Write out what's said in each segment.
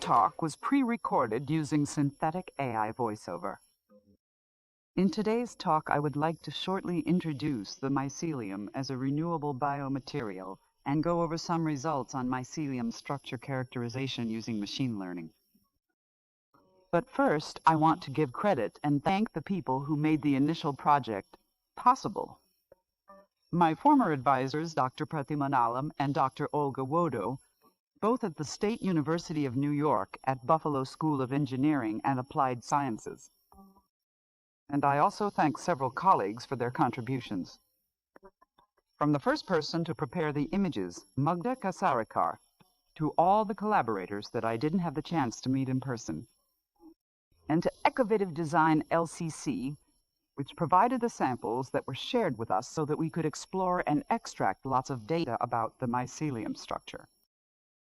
talk was pre-recorded using synthetic AI voiceover. In today's talk, I would like to shortly introduce the mycelium as a renewable biomaterial and go over some results on mycelium structure characterization using machine learning. But first, I want to give credit and thank the people who made the initial project possible. My former advisors, Dr. Pratima Nalam and Dr. Olga Wodo, both at the State University of New York at Buffalo School of Engineering and Applied Sciences. And I also thank several colleagues for their contributions. From the first person to prepare the images, Magda Kasarikar, to all the collaborators that I didn't have the chance to meet in person, and to Ecovative Design LCC, which provided the samples that were shared with us so that we could explore and extract lots of data about the mycelium structure.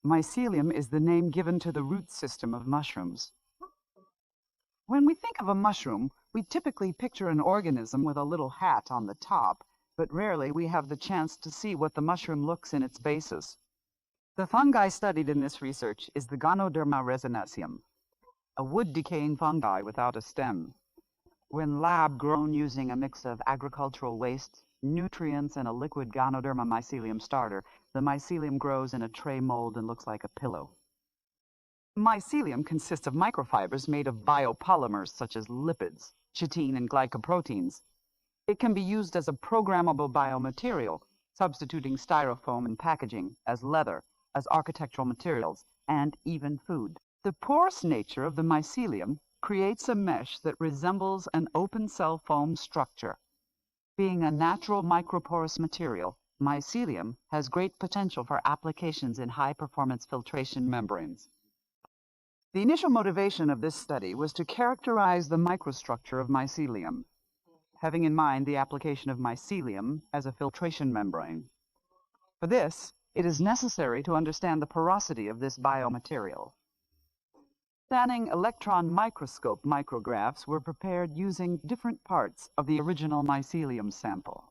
Mycelium is the name given to the root system of mushrooms. When we think of a mushroom, we typically picture an organism with a little hat on the top, but rarely we have the chance to see what the mushroom looks in its basis. The fungi studied in this research is the Ganoderma resinaceum, a wood-decaying fungi without a stem. When lab-grown using a mix of agricultural wastes, nutrients, and a liquid Ganoderma mycelium starter, the mycelium grows in a tray mold and looks like a pillow. Mycelium consists of microfibers made of biopolymers such as lipids, chitin, and glycoproteins. It can be used as a programmable biomaterial, substituting styrofoam in packaging, as leather, as architectural materials, and even food. The porous nature of the mycelium creates a mesh that resembles an open-cell foam structure. Being a natural microporous material, mycelium has great potential for applications in high-performance filtration membranes. The initial motivation of this study was to characterize the microstructure of mycelium, having in mind the application of mycelium as a filtration membrane. For this, it is necessary to understand the porosity of this biomaterial. Scanning electron microscope micrographs were prepared using different parts of the original mycelium sample.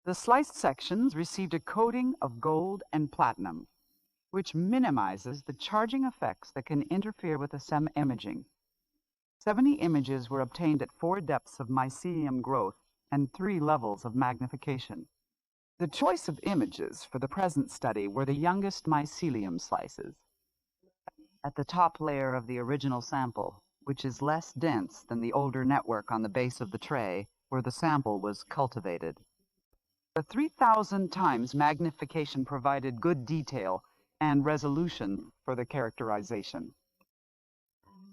The sliced sections received a coating of gold and platinum, which minimizes the charging effects that can interfere with the SEM imaging. 70 images were obtained at 4 depths of mycelium growth and 3 levels of magnification. The choice of images for the present study were the youngest mycelium slices. At the top layer of the original sample, which is less dense than the older network on the base of the tray where the sample was cultivated. The 3,000 times magnification provided good detail and resolution for the characterization.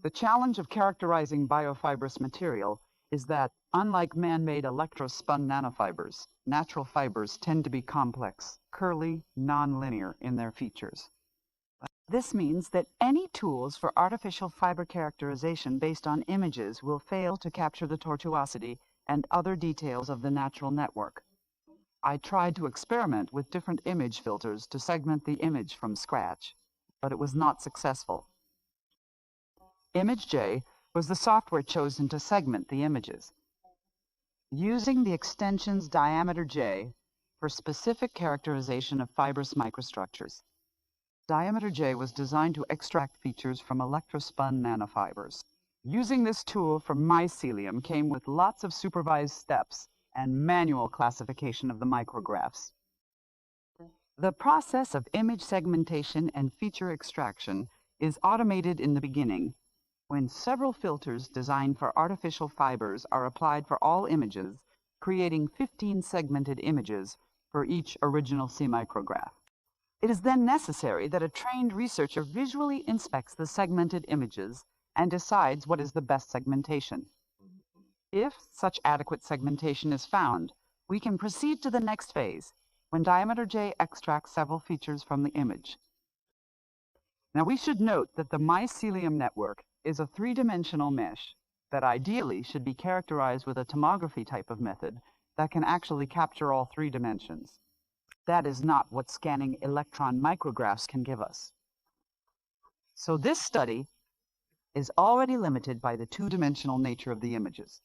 The challenge of characterizing biofibrous material is that, unlike man-made electrospun nanofibers, natural fibers tend to be complex, curly, non-linear in their features. This means that any tools for artificial fiber characterization based on images will fail to capture the tortuosity and other details of the natural network. I tried to experiment with different image filters to segment the image from scratch, but it was not successful. Image J was the software chosen to segment the images. Using the extensions diameter J for specific characterization of fibrous microstructures. Diameter J was designed to extract features from electrospun nanofibers. Using this tool for mycelium came with lots of supervised steps and manual classification of the micrographs. The process of image segmentation and feature extraction is automated in the beginning, when several filters designed for artificial fibers are applied for all images, creating 15 segmented images for each original C micrograph. It is then necessary that a trained researcher visually inspects the segmented images and decides what is the best segmentation. If such adequate segmentation is found, we can proceed to the next phase, when diameter J extracts several features from the image. Now we should note that the mycelium network is a 3-dimensional mesh that ideally should be characterized with a tomography type of method that can actually capture all 3 dimensions. That is not what scanning electron micrographs can give us. So this study is already limited by the 2-dimensional nature of the images.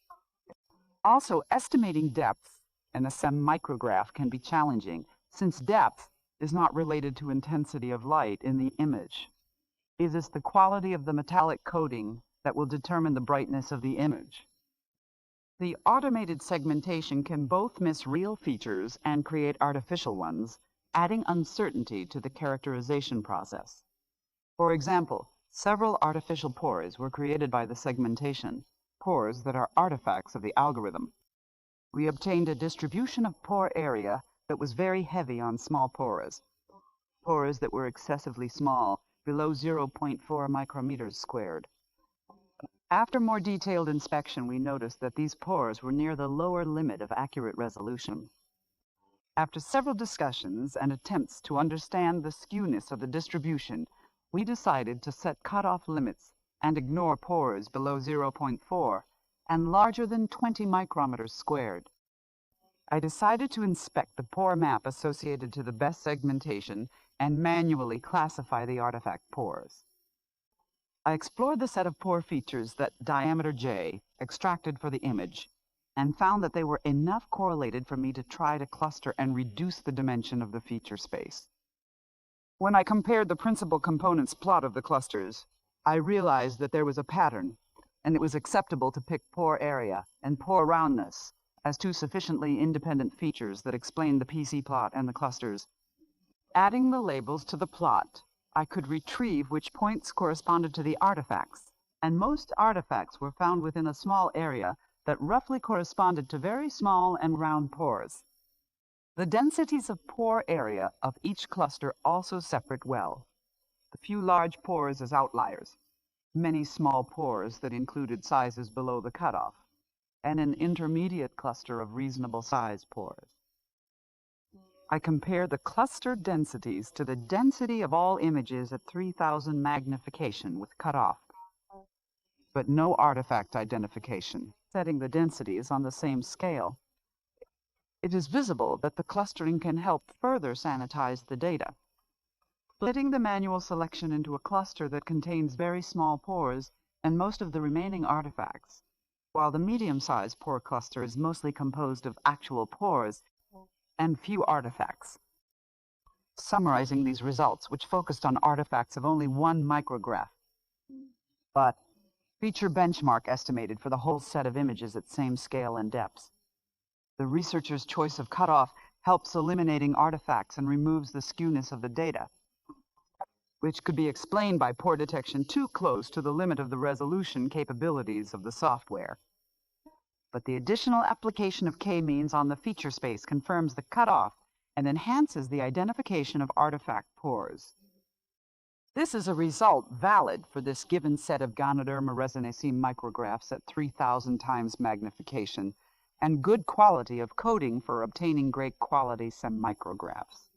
Also, estimating depth in a SEM micrograph can be challenging, since depth is not related to intensity of light in the image. It is the quality of the metallic coating that will determine the brightness of the image. The automated segmentation can both miss real features and create artificial ones, adding uncertainty to the characterization process. For example, several artificial pores were created by the segmentation, pores that are artifacts of the algorithm. We obtained a distribution of pore area that was very heavy on small pores that were excessively small, below 0.4 micrometers squared. After more detailed inspection, we noticed that these pores were near the lower limit of accurate resolution. After several discussions and attempts to understand the skewness of the distribution, we decided to set cutoff limits and ignore pores below 0.4 and larger than 20 micrometers squared. I decided to inspect the pore map associated to the best segmentation and manually classify the artifact pores. I explored the set of pore features that diameter J extracted for the image and found that they were enough correlated for me to try to cluster and reduce the dimension of the feature space. When I compared the principal components plot of the clusters, I realized that there was a pattern, and it was acceptable to pick pore area and pore roundness as two sufficiently independent features that explained the PC plot and the clusters. Adding the labels to the plot, I could retrieve which points corresponded to the artifacts, and most artifacts were found within a small area that roughly corresponded to very small and round pores. The densities of pore area of each cluster also separate well. The few large pores as outliers, many small pores that included sizes below the cutoff, and an intermediate cluster of reasonable size pores. I compare the cluster densities to the density of all images at 3000 magnification with cutoff, but no artifact identification, setting the densities on the same scale. It is visible that the clustering can help further sanitize the data. Splitting the manual selection into a cluster that contains very small pores and most of the remaining artifacts, while the medium-sized pore cluster is mostly composed of actual pores and few artifacts. Summarizing these results, which focused on artifacts of only one micrograph, but feature benchmark estimated for the whole set of images at same scale and depths. The researcher's choice of cutoff helps eliminating artifacts and removes the skewness of the data, which could be explained by pore detection too close to the limit of the resolution capabilities of the software. But the additional application of k-means on the feature space confirms the cutoff and enhances the identification of artifact pores. This is a result valid for this given set of Ganoderma resonacea micrographs at 3000 times magnification and good quality of coding for obtaining great quality semi-micrographs.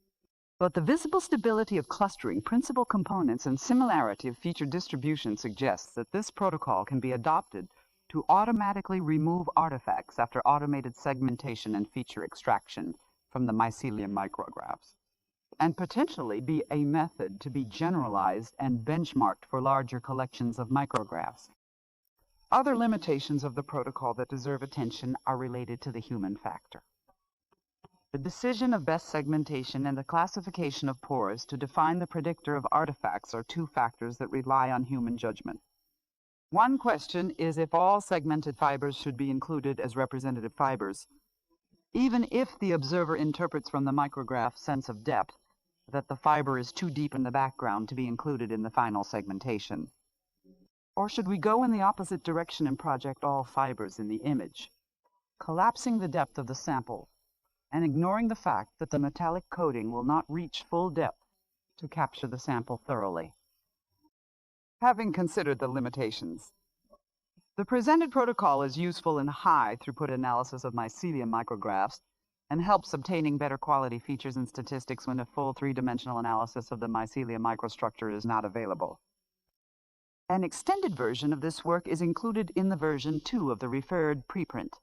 But the visible stability of clustering principal components and similarity of feature distribution suggests that this protocol can be adopted to automatically remove artifacts after automated segmentation and feature extraction from the Mycelium micrographs, and potentially be a method to be generalized and benchmarked for larger collections of micrographs. Other limitations of the protocol that deserve attention are related to the human factor. The decision of best segmentation and the classification of pores to define the predictor of artifacts are two factors that rely on human judgment. One question is if all segmented fibers should be included as representative fibers, even if the observer interprets from the micrograph sense of depth that the fiber is too deep in the background to be included in the final segmentation. Or should we go in the opposite direction and project all fibers in the image, collapsing the depth of the sample and ignoring the fact that the metallic coating will not reach full depth to capture the sample thoroughly? Having considered the limitations, the presented protocol is useful in high throughput analysis of mycelium micrographs and helps obtaining better quality features and statistics when a full three-dimensional analysis of the mycelium microstructure is not available. An extended version of this work is included in the version 2 of the referred preprint,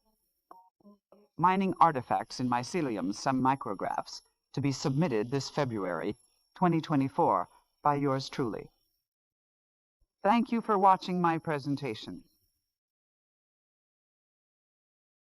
Mining Artifacts in Mycelium, Some Micrographs, to be submitted this February 2024 by yours truly. Thank you for watching my presentation.